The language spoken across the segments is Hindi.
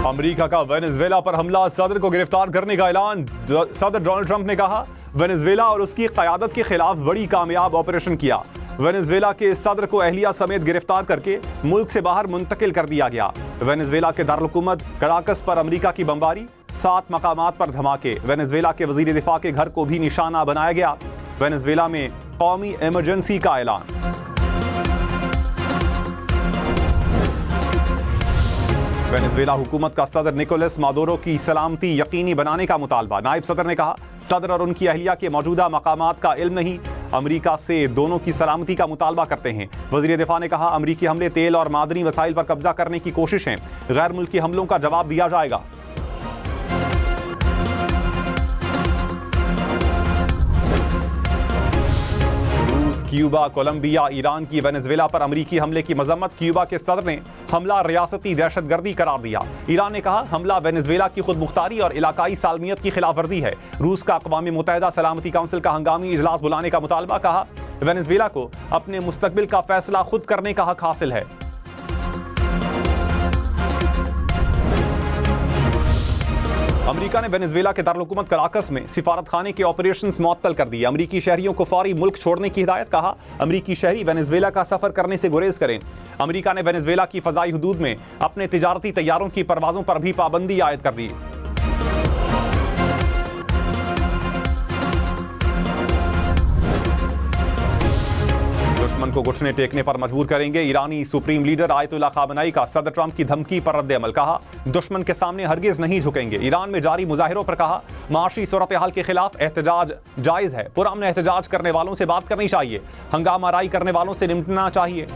अमेरिका का वेनेजुएला पर हमला, सदर को गिरफ्तार करने का ऐलान। सदर डोनाल्ड ट्रंप ने कहा वेनेजुएला और उसकी क़यादत के खिलाफ बड़ी कामयाब ऑपरेशन किया। वेनेजुएला के सदर को अहलिया समेत गिरफ्तार करके मुल्क से बाहर मुंतकिल कर दिया गया। वेनेजुएला के दारुल-हुकूमत कराकस पर अमेरिका की बमबारी, 7 मकामात पर धमाके। वेनेजुएला के वजीर दिफा के घर को भी निशाना बनाया गया। वेनेजुएला में कौमी इमरजेंसी का ऐलान। वेनेजुएला हुकूमत का सदर निकोलस मादुरो की सलामती यकीनी बनाने का मुतालबा। नायब सदर ने कहा सदर और उनकी अहलिया के मौजूदा मकामात का इल्म नहीं, अमेरिका से दोनों की सलामती का मुतालबा करते हैं। वजीर दिफा ने कहा अमेरिकी हमले तेल और मादनी वसाइल पर कब्जा करने की कोशिश है, गैर मुल्की हमलों का जवाब दिया जाएगा। क्यूबा, कोलंबिया, ईरान की वेनेजुएला पर अमेरिकी हमले की मजम्मत। क्यूबा के सदर ने हमला रियासती दहशतगर्दी करार दिया। ईरान ने कहा हमला वेनेजुएला की खुद मुख्तारी और इलाकाई सालमियत की खिलाफ वर्जी है। रूस का अक़वाम मुत्तहिदा सलामती काउंसिल का हंगामी इजलास बुलाने का मुतालबा। कहा वेनेजुएला को अपने मुस्तकबिल का फैसला खुद करने का हक हासिल है। अमेरिका ने वेनेजुएला के दारुल-हुकूमत कराकस में सिफारत खाने के ऑपरेशंस मुअत्तल कर दिए। अमेरिकी शहरियों को फौरी मुल्क छोड़ने की हिदायत। कहा अमेरिकी शहरी वेनेजुएला का सफर करने से गुरेज करें। अमेरिका ने वेनेजुएला की फजाई हुदूद में अपने तिजारती तैयारों की परवाजों पर भी पाबंदी आयद कर दी। दुश्मन को घुटने टेकने पर मजबूर करेंगे। ईरानी सुप्रीम लीडर आयतुल्लाह खामेनी का सदर ट्रंप की धमकी पर रद्द अमल। कहा दुश्मन के सामने हरगिज नहीं झुकेंगे। ईरान में जारी मुजाहिरों पर कहा माशी सूरत हाल के खिलाफ एहतजाज जायज है, पुरअमन एहतजाज करने वालों से बात करनी चाहिए, हंगामाराई करने वालों से निपटना चाहिए।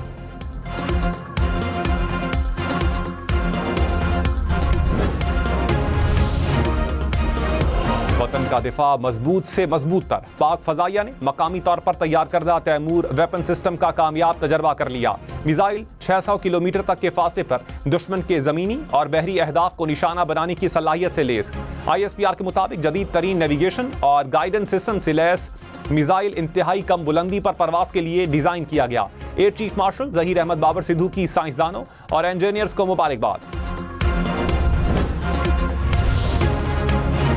वतन का दिफा मजबूत से मजबूत तर। पाक फजाइया ने मकामी तौर पर तैयार करदा तैमूर वेपन सिस्टम का कामयाब तजर्बा कर लिया। मिसाइल 600 किलोमीटर तक के फासले पर दुश्मन के जमीनी और बहरी अहदाफ को निशाना बनाने की सलाहियत से लेस। ISPR के मुताबिक जदीद तरीन नेविगेशन और गाइडेंस सिस्टम से लैस मिसाइल इंतहाई कम बुलंदी पर परवास के लिए डिजाइन किया गया। Air chief marshal Zaheer Ahmed Babar Sidhu की साइंसदानों और इंजीनियर्स को मुबारकबाद।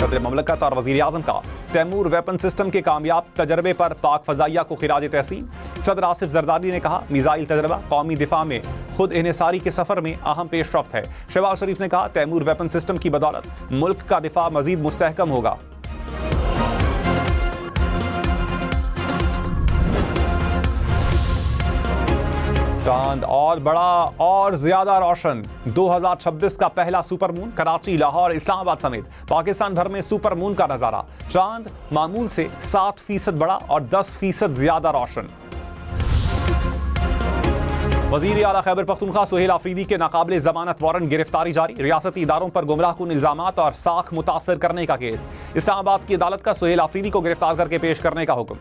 सदर ममलकत और वजीर आजम का तैमूर वेपन सिस्टम के कामयाब तजर्बे पर पाक फजाइया को खिराज तहसीन। सदर आसिफ जरदारी ने कहा मिसाइल तजर्बा कौमी दिफा में खुद इन्हिसारी के सफर में अहम पेशरफ्त है। शहबाज शरीफ ने कहा तैमूर वेपन सिस्टम की बदौलत मुल्क का दिफा मजीद मुस्तहकम होगा। चांद और बड़ा और ज्यादा रोशन। 2026 का पहला सुपरमून कराची, लाहौर, इस्लामाबाद समेत पाकिस्तान भर में सुपरमून का नजारा। चांद मामूल से 7% बड़ा और 10% ज्यादा रोशन। वजीर आला खैबर पख्तूनख्वा सुहेल आफरीदी के नाकाबिले जमानत वारंट गिरफ्तारी जारी। रियासती इदारों पर गुमराहकुन इल्जामात और साख मुतासर करने का केस। इस्लामाबाद की अदालत का सुहेल आफरीदी को गिरफ्तार करके पेश करने का हुक्म।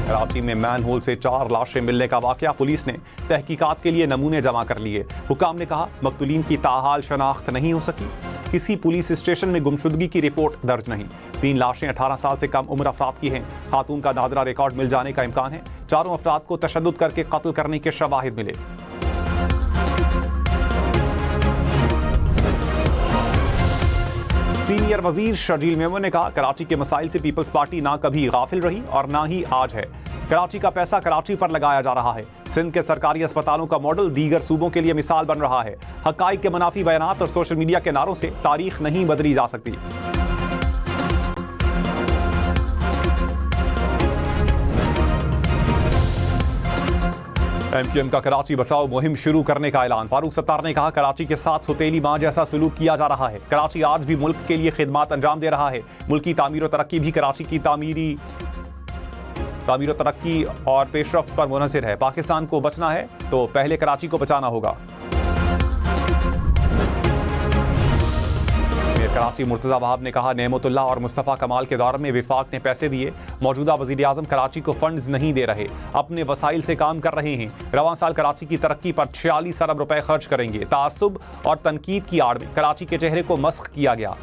कराची में मैन होल से 4 लाशें मिलने का वाकया। पुलिस ने तहकीकात के लिए नमूने जमा कर लिए। हुकाम ने कहा मकतूलीन की ताहाल शनाख्त नहीं हो सकी। किसी पुलिस स्टेशन में गुमशुदगी की रिपोर्ट दर्ज नहीं। 3 लाशें 18 साल से कम उम्र अफराद की हैं। खातून का दादरा रिकॉर्ड मिल जाने का इम्कान है। चारों अफराद को तशद्दुद करके कत्ल करने के शवाहिद मिले। सीनियर वजीर शर्जील मेमन ने कहा कराची के मसाइल से पीपल्स पार्टी ना कभी गाफिल रही और ना ही आज है। कराची का पैसा कराची पर लगाया जा रहा है। सिंध के सरकारी अस्पतालों का मॉडल दीगर सूबों के लिए मिसाल बन रहा है। हकाइक के मुनाफी बयानात और सोशल मीडिया के नारों से तारीख नहीं बदली जा सकती। MQM का कराची बचाओ मुहिम शुरू करने का ऐलान। फारूक सत्तार ने कहा कराची के साथ सौतेली मां जैसा सलूक किया जा रहा है। कराची आज भी मुल्क के लिए खिदमात अंजाम दे रहा है। मुल्क की तामीर और तरक्की भी कराची की तामीर और तरक्की और पेशरफ्त पर मुनहसिर है। पाकिस्तान को बचना है तो पहले कराची को बचाना होगा। कराची मुर्तज़ा वहाब ने कहा नेमतुल्लाह और मुस्तफ़ा कमाल के दौर में विफाक ने पैसे दिए, मौजूदा वज़ीर आज़म कराची को फंड्स नहीं दे रहे, अपने वसाइल से काम कर रहे हैं। रवां साल कराची की तरक्की पर 46 अरब रुपए खर्च करेंगे। तासुब और तनकीद की आड़ में कराची के चेहरे को मस्ख किया गया।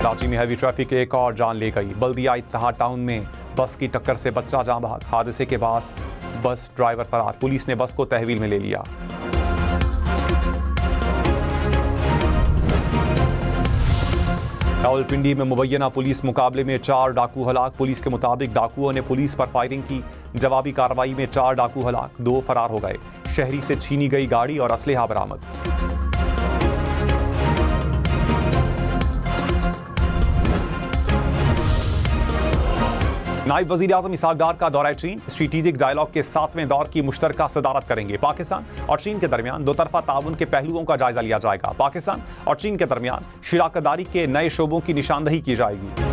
कराची में हैवी ट्रैफिक एक और जान ले गई। बल्दिया इत्तेहाद टाउन में बस की टक्कर से बच्चा जाँ बहक। हादसे के बाद बस ड्राइवर फरार। पुलिस ने बस को तहवील में ले लिया। रावलपिंडी में मुबैना पुलिस मुकाबले में 4 डाकू हलाक। पुलिस के मुताबिक डाकुओं ने पुलिस पर फायरिंग की। जवाबी कार्रवाई में 4 डाकू हलाक, 2 फरार हो गए। शहरी से छीनी गई गाड़ी और असलहा बरामद। नायब वजीर आजम इसहाक डार का दौरा चीन स्ट्रेटेजिक डायलॉग के 7वें दौर की मुश्तरका सदारत करेंगे। पाकिस्तान और चीन के दरमियान दोतरफा ताउन के पहलुओं का जायजा लिया जाएगा। पाकिस्तान और चीन के दरमियान शिराकतदारी के नए शोबों की निशानदही की जाएगी।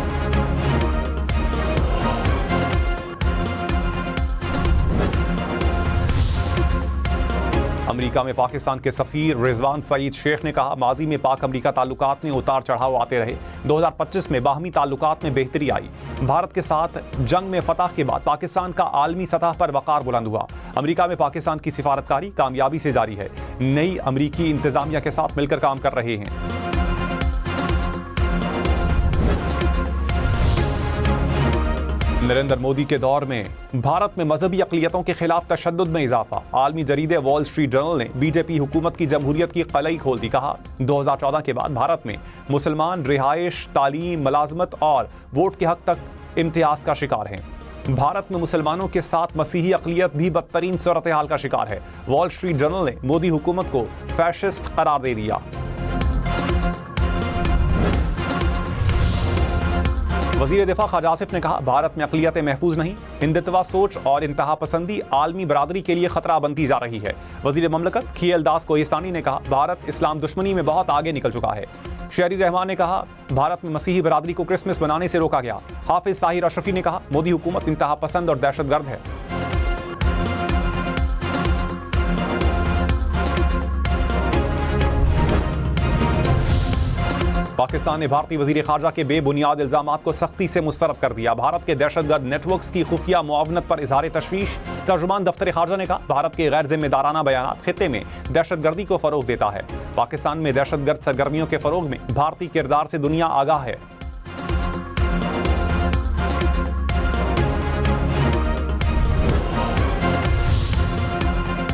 अमेरिका में पाकिस्तान के सफीर रिजवान सईद शेख ने कहा, माजी में पाक अमेरिका ताल्लुकात में उतार चढ़ाव आते रहे। 2025 में बाहमी ताल्लुकात में बेहतरी आई। भारत के साथ जंग में फतह के बाद पाकिस्तान का आलमी सतह पर वक़ार बुलंद हुआ। अमेरिका में पाकिस्तान की सिफारतकारी कामयाबी से जारी है। नई अमेरिकी इंतजामिया के साथ मिलकर काम कर रहे हैं। नरेंद्र मोदी के दौर में भारत में मजहबी अक़लियतों के खिलाफ तशद्दुद में इजाफा। आलमी जरीदे वॉल स्ट्रीट जर्नल ने बीजेपी हुकूमत की जमहूरियत की कलई खोल दी। कहा, 2014 के बाद भारत में मुसलमान रिहाइश, तालीम, मुलाजमत और वोट के हक तक इम्तियाज का शिकार हैं। भारत में मुसलमानों के साथ मसीही अक़लियत भी बदतरीन सूरत हाल का शिकार है। वॉल स्ट्रीट जर्नल ने मोदी हुकूमत को फैशिस्ट करार दे दिया। वज़ीर दिफा ख्वाजा आसिफ ने कहा, भारत में अक़लियतें महफूज नहीं। हिंदुत्वा सोच और इंतहा पसंदी आलमी बरादरी के लिए खतरा बनती जा रही है। वज़ीर ममलकत खियल दास कोहिस्तानी ने कहा, भारत इस्लाम दुश्मनी में बहुत आगे निकल चुका है। शहरी रहमान ने कहा, भारत में मसीही बरादरी को क्रिसमस मनाने से रोका गया। हाफिज ताहिर अशरफी ने कहा, मोदी हुकूमत इंतहा पसंद और दहशतगर्द है। पाकिस्तान ने भारतीय वजीर खारजा के बेबुनियाद इल्जामात को सख्ती से मुस्तरद कर दिया। भारत के दहशतगर्द नेटवर्क्स की खुफिया मुआवनत पर इजहार तशवीश। तर्जुमान दफ्तर खारजा ने कहा, भारत के गैर जिम्मेदाराना बयानात खित्ते में दहशतगर्दी को फरोग देता है। पाकिस्तान में दहशतगर्द सरगर्मियों के फरोग में भारतीय किरदार से दुनिया आगाह है।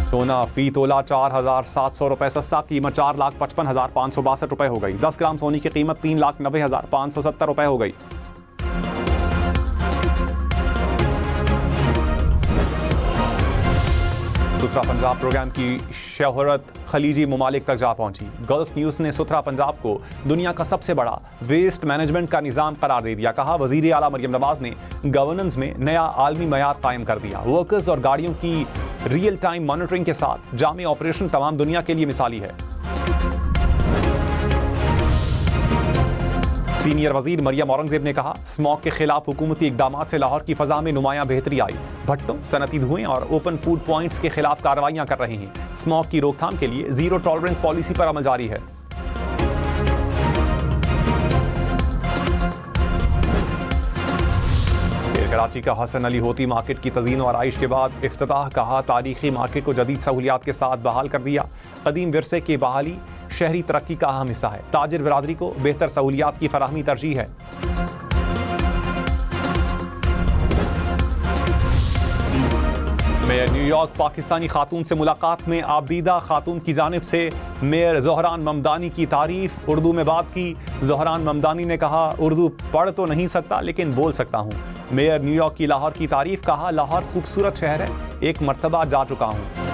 सोना फी तोला 4,700 रुपए सस्ता। कीमत 4,55,562 रुपए हो गई। 10 ग्राम सोने की कीमत 3,90,570 रुपए हो गई। सुथरा पंजाब प्रोग्राम की शोहरत खलीजी ममालिक तक जा पहुंची। गल्फ न्यूज़ ने सुथरा पंजाब को दुनिया का सबसे बड़ा वेस्ट मैनेजमेंट का निज़ाम करार दे दिया। कहा, वज़ीर आला मरियम नवाज ने गवर्नेंस में नया आलमी मयार कायम कर दिया। वर्कर्स और गाड़ियों की रियल टाइम मॉनिटरिंग के साथ जामे ऑपरेशन तमाम दुनिया के लिए मिसाली है। सीनियर वजीर मरियम औरंगजेब ने कहा, स्मॉग के खिलाफ हुकूमती इकदामात से लाहौर की फजा में नुमायां बेहतरी आई। भट्टों, सनती धुएं और ओपन फूड पॉइंट्स के खिलाफ कार्रवाइयां कर रहे हैं। स्मॉग की रोकथाम के लिए जीरो टॉलरेंस पॉलिसी पर अमल जारी है। कराची का हसन अली होती मार्केट की तज़ीन और आइश के बाद इफ्तिताह। कहा, तारीखी मार्केट को जदीद सहूलियात के साथ बहाल कर दिया। कदीम विरसे की बहाली शहरी तरक्की का अहम हिस्सा है। ताजिर बिरादरी को बेहतर सहूलियात की फराहमी तरजीह है। मेयर न्यूयॉर्क पाकिस्तानी खातून से मुलाकात में आबदीदा खातून की जानिब से मेयर ज़ोहरान ममदानी की तारीफ। उर्दू में बात की। ज़ोहरान ममदानी ने कहा, उर्दू पढ़ तो नहीं सकता लेकिन बोल सकता हूँ। मेयर न्यूयॉर्क की लाहौर की तारीफ। कहा, लाहौर खूबसूरत शहर है, एक मर्तबा जा चुका हूँ।